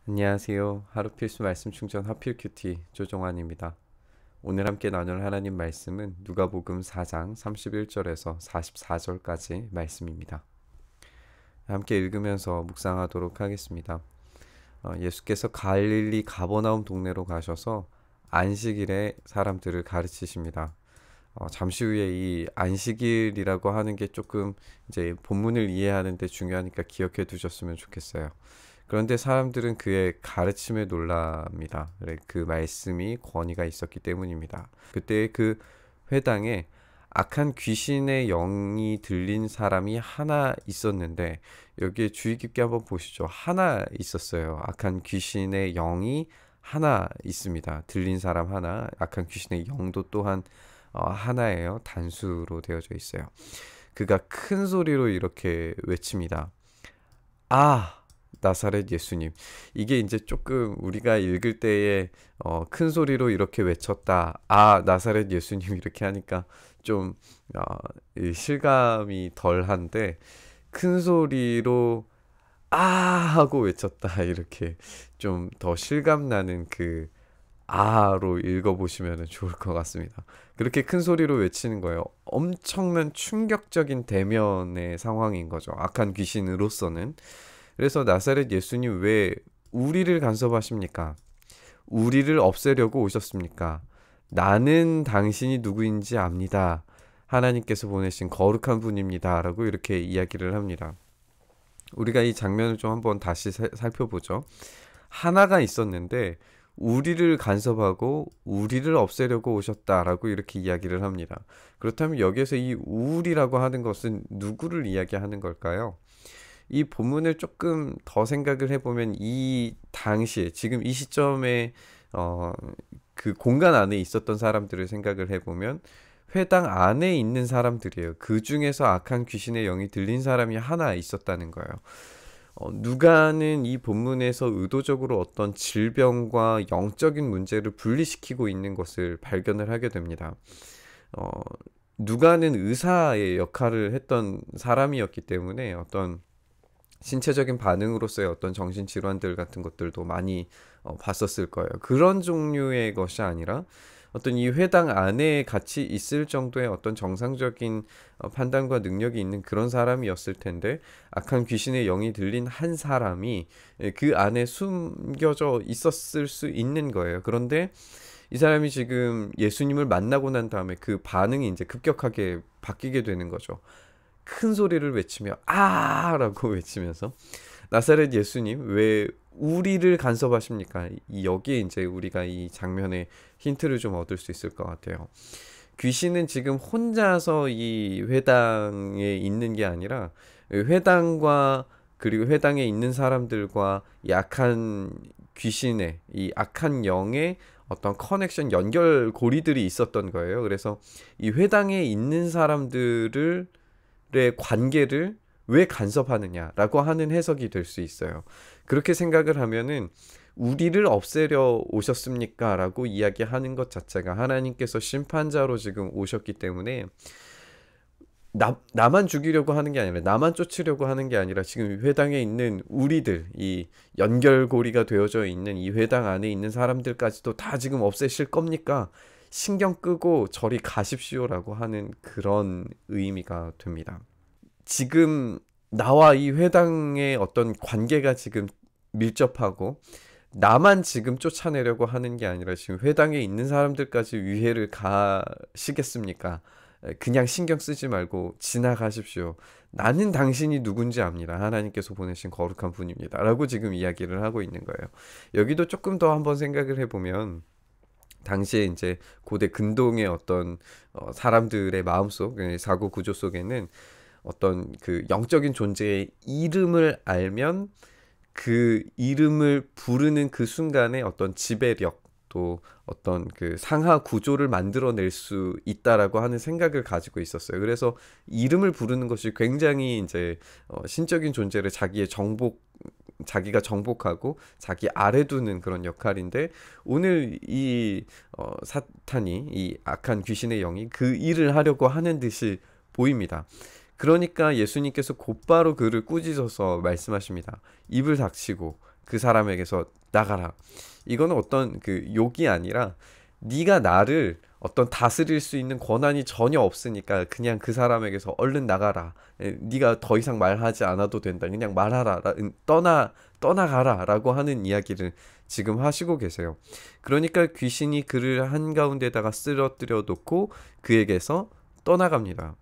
안녕하세요. 하루 필수 말씀 충전 하필 큐티 조종환입니다. 오늘 함께 나눌 하나님 말씀은 누가복음 4장 31절에서 44절까지 말씀입니다. 함께 읽으면서 묵상하도록 하겠습니다. 예수께서 갈릴리 가버나움 동네로 가셔서 안식일에 사람들을 가르치십니다. 잠시 후에 이 안식일이라고 하는 게 조금 이제 본문을 이해하는 데 중요하니까 기억해 두셨으면 좋겠어요. 그런데 사람들은 그의 가르침에 놀랍니다. 그 말씀이 권위가 있었기 때문입니다. 그때 그 회당에 악한 귀신의 영이 들린 사람이 하나 있었는데, 여기에 주의 깊게 한번 보시죠. 하나 있었어요. 악한 귀신의 영이 하나 있습니다. 들린 사람 하나, 악한 귀신의 영도 또한 하나예요. 단수로 되어져 있어요. 그가 큰 소리로 이렇게 외칩니다. 아, 나사렛 예수님. 이게 이제 조금 우리가 읽을 때에 큰 소리로 이렇게 외쳤다. 아, 나사렛 예수님 이렇게 하니까 좀 어, 이 실감이 덜한데, 큰 소리로 아 하고 외쳤다. 이렇게 좀 더 실감 나는 그 아로 읽어보시면 좋을 것 같습니다. 그렇게 큰 소리로 외치는 거예요. 엄청난 충격적인 대면의 상황인 거죠. 악한 귀신으로서는. 그래서 나사렛 예수님 왜 우리를 간섭하십니까? 우리를 없애려고 오셨습니까? 나는 당신이 누구인지 압니다. 하나님께서 보내신 거룩한 분입니다. 라고 이렇게 이야기를 합니다. 우리가 이 장면을 좀 한번 다시 살펴보죠. 하나가 있었는데 우리를 간섭하고 우리를 없애려고 오셨다라고 이렇게 이야기를 합니다. 그렇다면 여기에서 이 우리라고 하는 것은 누구를 이야기하는 걸까요? 이 본문을 조금 더 생각을 해보면 이 당시에 지금 이 시점에 어, 그 공간 안에 있었던 사람들을 생각을 해보면 회당 안에 있는 사람들이에요. 그 중에서 악한 귀신의 영이 들린 사람이 하나 있었다는 거예요. 누가는 이 본문에서 의도적으로 어떤 질병과 영적인 문제를 분리시키고 있는 것을 발견을 하게 됩니다. 어, 누가는 의사의 역할을 했던 사람이었기 때문에 어떤 신체적인 반응으로서의 어떤 정신질환들 같은 것들도 많이 봤었을 거예요. 그런 종류의 것이 아니라 어떤 이 회당 안에 같이 있을 정도의 어떤 정상적인 판단과 능력이 있는 그런 사람이었을 텐데, 악한 귀신의 영이 들린 한 사람이 그 안에 숨겨져 있었을 수 있는 거예요. 그런데 이 사람이 지금 예수님을 만나고 난 다음에 그 반응이 이제 급격하게 바뀌게 되는 거죠. 큰 소리를 외치며 아라고 외치면서 나사렛 예수님 왜 우리를 간섭하십니까? 여기에 이제 우리가 이 장면의 힌트를 좀 얻을 수 있을 것 같아요. 귀신은 지금 혼자서 이 회당에 있는 게 아니라 회당과 그리고 회당에 있는 사람들과 이 악한 귀신의 이 악한 영의 어떤 커넥션 연결고리들이 있었던 거예요. 그래서 이 회당에 있는 사람들을 관계를 왜 간섭하느냐라고 하는 해석이 될 수 있어요. 그렇게 생각을 하면은 우리를 없애려 오셨습니까? 라고 이야기하는 것 자체가 하나님께서 심판자로 지금 오셨기 때문에 나만 죽이려고 하는 게 아니라, 나만 쫓으려고 하는 게 아니라 지금 회당에 있는 우리들, 이 연결고리가 되어져 있는 이 회당 안에 있는 사람들까지도 다 지금 없애실 겁니까? 신경 끄고 저리 가십시오라고 하는 그런 의미가 됩니다. 지금 나와 이 회당의 어떤 관계가 지금 밀접하고, 나만 지금 쫓아내려고 하는 게 아니라 지금 회당에 있는 사람들까지 위해를 가시겠습니까? 그냥 신경 쓰지 말고 지나가십시오. 나는 당신이 누군지 압니다. 하나님께서 보내신 거룩한 분입니다. 라고 지금 이야기를 하고 있는 거예요. 여기도 조금 더 한번 생각을 해보면, 당시에 이제 고대 근동의 어떤 사람들의 마음속, 사고 구조 속에는 어떤 그 영적인 존재의 이름을 알면 그 이름을 부르는 그 순간에 어떤 지배력, 또 어떤 그 상하 구조를 만들어낼 수 있다라고 하는 생각을 가지고 있었어요. 그래서 이름을 부르는 것이 굉장히 이제 신적인 존재를 자기가 정복하고 자기 아래 두는 그런 역할인데, 오늘 이 사탄이, 이 악한 귀신의 영이 그 일을 하려고 하는 듯이 보입니다. 그러니까 예수님께서 곧바로 그를 꾸짖어서 말씀하십니다. 입을 닥치고 그 사람에게서 나가라. 이거는 어떤 그 욕이 아니라 네가 나를 어떤 다스릴 수 있는 권한이 전혀 없으니까 그냥 그 사람에게서 얼른 나가라. 네가 더 이상 말하지 않아도 된다. 그냥 말하라. 떠나가라 라고 하는 이야기를 지금 하시고 계세요. 그러니까 귀신이 그를 한가운데다가 쓰러뜨려 놓고 그에게서 떠나갑니다.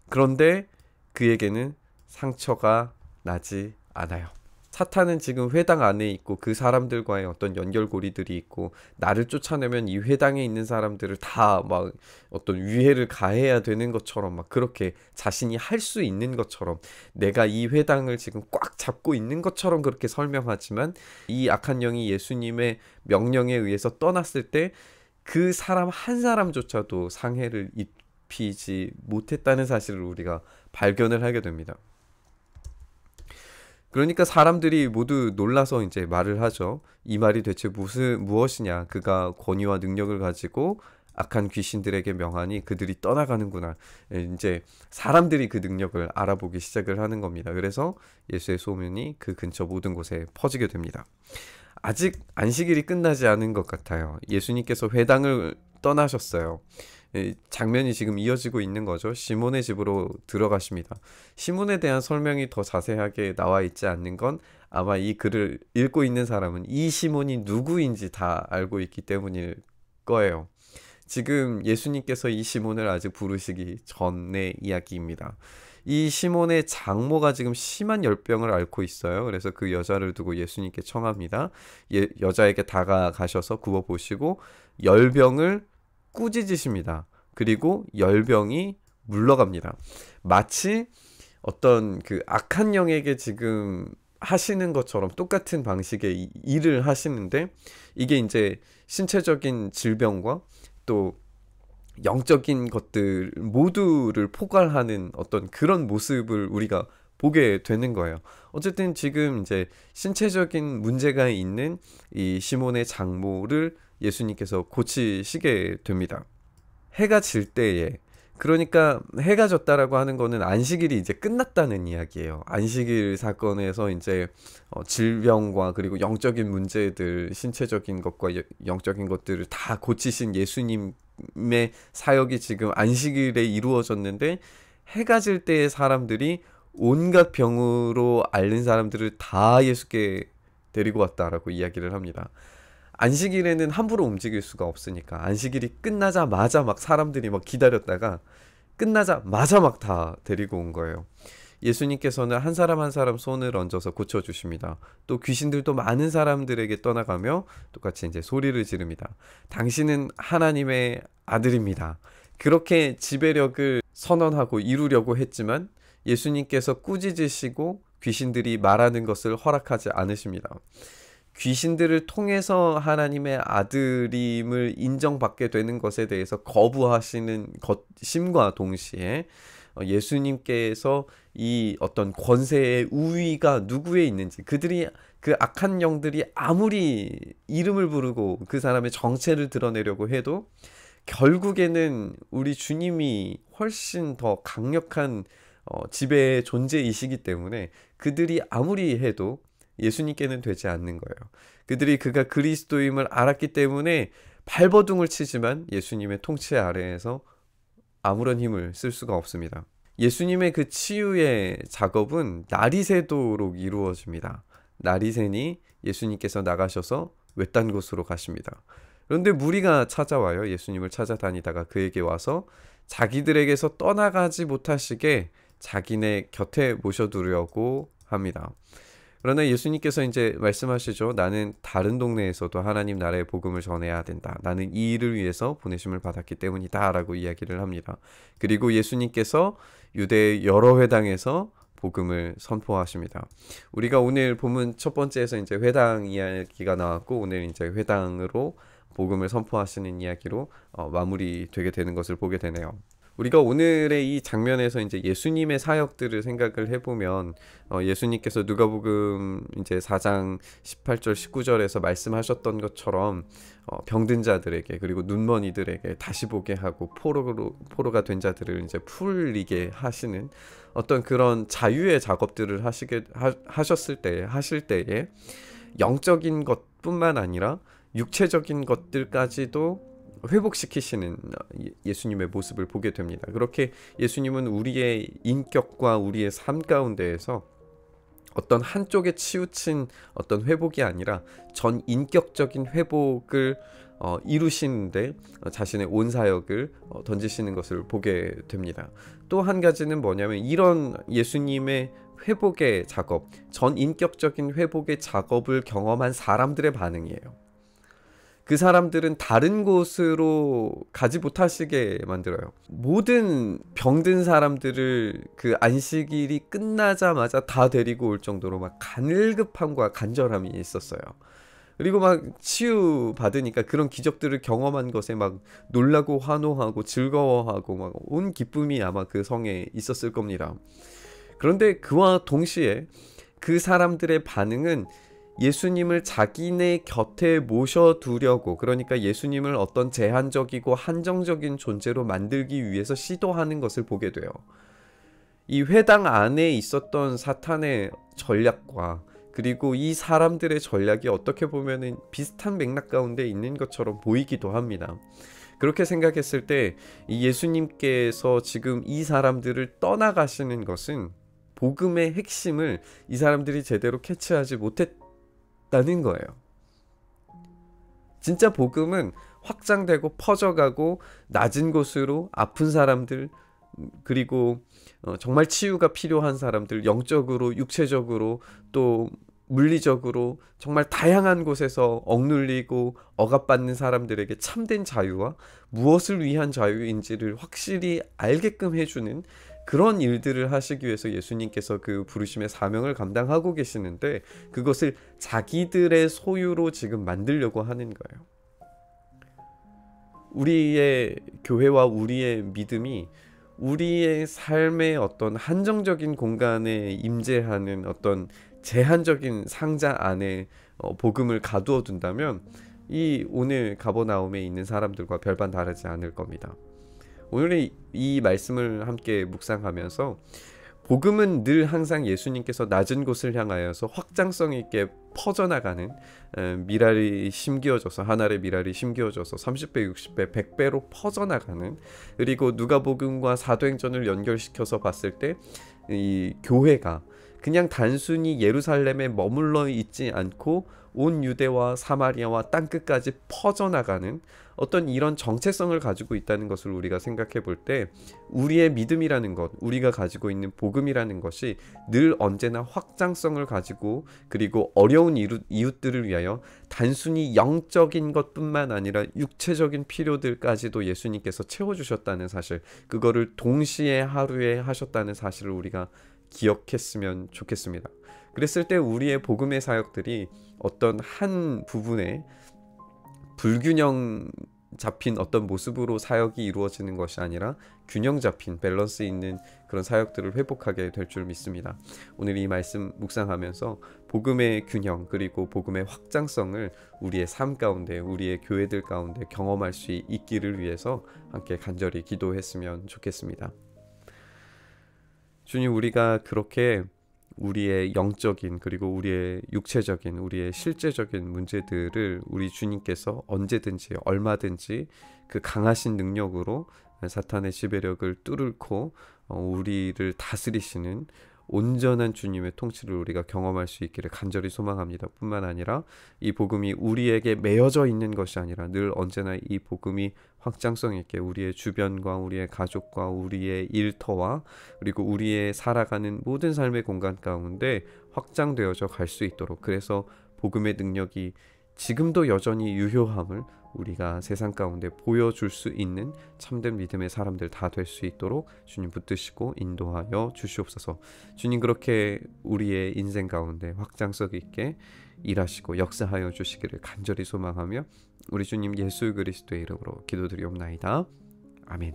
그런데 그에게는 상처가 나지 않아요. 사탄은 지금 회당 안에 있고 그 사람들과의 어떤 연결고리들이 있고 나를 쫓아내면 이 회당에 있는 사람들을 다 막 어떤 위해를 가해야 되는 것처럼 막 그렇게 자신이 할 수 있는 것처럼 내가 이 회당을 지금 꽉 잡고 있는 것처럼 그렇게 설명하지만 이 악한 영이 예수님의 명령에 의해서 떠났을 때 그 사람 한 사람조차도 상해를 입히지 못했다는 사실을 우리가 발견을 하게 됩니다. 그러니까 사람들이 모두 놀라서 이제 말을 하죠. 이 말이 대체 무엇이냐? 그가 권위와 능력을 가지고 악한 귀신들에게 명하니 그들이 떠나가는구나. 이제 사람들이 그 능력을 알아보기 시작을 하는 겁니다. 그래서 예수의 소문이 그 근처 모든 곳에 퍼지게 됩니다. 아직 안식일이 끝나지 않은 것 같아요. 예수님께서 회당을 떠나셨어요. 장면이 지금 이어지고 있는 거죠. 시몬의 집으로 들어가십니다. 시몬에 대한 설명이 더 자세하게 나와 있지 않는 건 아마 이 글을 읽고 있는 사람은 이 시몬이 누구인지 다 알고 있기 때문일 거예요. 지금 예수님께서 이 시몬을 아직 부르시기 전의 이야기입니다. 이 시몬의 장모가 지금 심한 열병을 앓고 있어요. 그래서 그 여자를 두고 예수님께 청합니다. 여자에게 다가가셔서 굽어보시고 열병을 꾸짖으십니다. 그리고 열병이 물러갑니다. 마치 어떤 그 악한 영에게 지금 하시는 것처럼 똑같은 방식의 일을 하시는데 이게 이제 신체적인 질병과 또 영적인 것들 모두를 포괄하는 어떤 그런 모습을 우리가 보게 되는 거예요. 어쨌든 지금 이제 신체적인 문제가 있는 이 시몬의 장모를 예수님께서 고치시게 됩니다. 해가 질 때에, 그러니까 해가 졌다라고 하는 거는 안식일이 이제 끝났다는 이야기예요. 안식일 사건에서 이제 질병과 그리고 영적인 문제들, 신체적인 것과 영적인 것들을 다 고치신 예수님의 사역이 지금 안식일에 이루어졌는데 해가 질 때의 사람들이 온갖 병으로 앓는 사람들을 다 예수께 데리고 왔다라고 이야기를 합니다. 안식일에는 함부로 움직일 수가 없으니까 안식일이 끝나자마자 막 사람들이 막 기다렸다가 끝나자마자 막 다 데리고 온 거예요. 예수님께서는 한 사람 한 사람 손을 얹어서 고쳐주십니다. 또 귀신들도 많은 사람들에게 떠나가며 똑같이 이제 소리를 지릅니다. 당신은 하나님의 아들입니다. 그렇게 지배력을 선언하고 이루려고 했지만 예수님께서 꾸짖으시고 귀신들이 말하는 것을 허락하지 않으십니다. 귀신들을 통해서 하나님의 아들임을 인정받게 되는 것에 대해서 거부하시는 것임과 동시에 예수님께서 이 어떤 권세의 우위가 누구에 있는지, 그들이 그 악한 영들이 아무리 이름을 부르고 그 사람의 정체를 드러내려고 해도 결국에는 우리 주님이 훨씬 더 강력한 지배의 존재이시기 때문에 그들이 아무리 해도 예수님께는 되지 않는 거예요. 그들이 그가 그리스도임을 알았기 때문에 발버둥을 치지만 예수님의 통치 아래에서 아무런 힘을 쓸 수가 없습니다. 예수님의 그 치유의 작업은 날이 새도록 이루어집니다. 날이 새니 예수님께서 나가셔서 외딴 곳으로 가십니다. 그런데 무리가 찾아와요. 예수님을 찾아다니다가 그에게 와서 자기들에게서 떠나가지 못하시게 자기네 곁에 모셔두려고 합니다. 그러나 예수님께서 이제 말씀하시죠. 나는 다른 동네에서도 하나님 나라의 복음을 전해야 된다. 나는 이 일을 위해서 보내심을 받았기 때문이다 라고 이야기를 합니다. 그리고 예수님께서 유대의 여러 회당에서 복음을 선포하십니다. 우리가 오늘 본문 첫 번째에서 이제 회당 이야기가 나왔고 오늘 이제 회당으로 복음을 선포하시는 이야기로 마무리되게 되는 것을 보게 되네요. 우리가 오늘의 이 장면에서 이제 예수님의 사역들을 생각을 해보면 예수님께서 누가복음 이제 4장 18절 19절에서 말씀하셨던 것처럼 병든 자들에게 그리고 눈먼이들에게 다시 보게 하고 포로가 된 자들을 이제 풀리게 하시는 어떤 그런 자유의 작업들을 하실 때에 영적인 것뿐만 아니라 육체적인 것들까지도 회복시키시는 예수님의 모습을 보게 됩니다. 그렇게 예수님은 우리의 인격과 우리의 삶 가운데에서 어떤 한쪽에 치우친 어떤 회복이 아니라 전 인격적인 회복을 이루시는데 자신의 온 사역을 던지시는 것을 보게 됩니다. 또 한 가지는 뭐냐면 이런 예수님의 회복의 작업, 전 인격적인 회복의 작업을 경험한 사람들의 반응이에요. 그 사람들은 다른 곳으로 가지 못하시게 만들어요. 모든 병든 사람들을 그 안식일이 끝나자마자 다 데리고 올 정도로 막 간급함과 간절함이 있었어요. 그리고 막 치유 받으니까 그런 기적들을 경험한 것에 막 놀라고 환호하고 즐거워하고 막 온 기쁨이 아마 그 성에 있었을 겁니다. 그런데 그와 동시에 그 사람들의 반응은 예수님을 자기네 곁에 모셔두려고, 그러니까 예수님을 어떤 제한적이고 한정적인 존재로 만들기 위해서 시도하는 것을 보게 돼요. 이 회당 안에 있었던 사탄의 전략과 그리고 이 사람들의 전략이 어떻게 보면은 비슷한 맥락 가운데 있는 것처럼 보이기도 합니다. 그렇게 생각했을 때 이 예수님께서 지금 이 사람들을 떠나가시는 것은 복음의 핵심을 이 사람들이 제대로 캐치하지 못했다는 거예요. 진짜 복음은 확장되고 퍼져가고 낮은 곳으로 아픈 사람들, 그리고 정말 치유가 필요한 사람들, 영적으로 육체적으로 또 물리적으로 정말 다양한 곳에서 억눌리고 억압받는 사람들에게 참된 자유와 무엇을 위한 자유인지를 확실히 알게끔 해주는 그런 일들을 하시기 위해서 예수님께서 그 부르심의 사명을 감당하고 계시는데, 그것을 자기들의 소유로 지금 만들려고 하는 거예요. 우리의 교회와 우리의 믿음이 우리의 삶의 어떤 한정적인 공간에 임재하는 어떤 제한적인 상자 안에 복음을 가두어 둔다면 이 오늘 가버나움에 있는 사람들과 별반 다르지 않을 겁니다. 오늘 이 말씀을 함께 묵상하면서 복음은 늘 항상 예수님께서 낮은 곳을 향하여서 확장성 있게 퍼져나가는 미랄이 심기어져서, 한 알의 미랄이 심기어져서 30배, 60배, 100배로 퍼져나가는, 그리고 누가복음과 사도행전을 연결시켜서 봤을 때 이 교회가 그냥 단순히 예루살렘에 머물러 있지 않고 온 유대와 사마리아와 땅끝까지 퍼져나가는 어떤 이런 정체성을 가지고 있다는 것을 우리가 생각해 볼 때, 우리의 믿음이라는 것, 우리가 가지고 있는 복음이라는 것이 늘 언제나 확장성을 가지고, 그리고 어려운 이웃들을 위하여 단순히 영적인 것뿐만 아니라 육체적인 필요들까지도 예수님께서 채워주셨다는 사실, 그거를 동시에 하루에 하셨다는 사실을 우리가 기억했으면 좋겠습니다. 그랬을 때 우리의 복음의 사역들이 어떤 한 부분에 불균형 잡힌 어떤 모습으로 사역이 이루어지는 것이 아니라 균형 잡힌 밸런스 있는 그런 사역들을 회복하게 될 줄 믿습니다. 오늘 이 말씀 묵상하면서 복음의 균형, 그리고 복음의 확장성을 우리의 삶 가운데, 우리의 교회들 가운데 경험할 수 있기를 위해서 함께 간절히 기도했으면 좋겠습니다. 주님, 우리가 그렇게 우리의 영적인, 그리고 우리의 육체적인, 우리의 실제적인 문제들을 우리 주님께서 언제든지 얼마든지 그 강하신 능력으로 사탄의 지배력을 뚫고 우리를 다스리시는 온전한 주님의 통치를 우리가 경험할 수 있기를 간절히 소망합니다. 뿐만 아니라 이 복음이 우리에게 매여져 있는 것이 아니라 늘 언제나 이 복음이 확장성 있게 우리의 주변과 우리의 가족과 우리의 일터와 그리고 우리의 살아가는 모든 삶의 공간 가운데 확장되어져 갈 수 있도록, 그래서 복음의 능력이 지금도 여전히 유효함을 우리가 세상 가운데 보여줄 수 있는 참된 믿음의 사람들 다 될 수 있도록 주님 붙드시고 인도하여 주시옵소서. 주님, 그렇게 우리의 인생 가운데 확장성 있게 일하시고 역사하여 주시기를 간절히 소망하며 우리 주님 예수 그리스도의 이름으로 기도드리옵나이다. 아멘.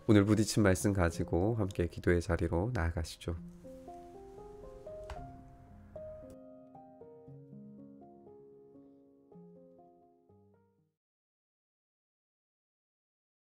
오늘 부딪힌 말씀 가지고 함께 기도의 자리로 나아가시죠.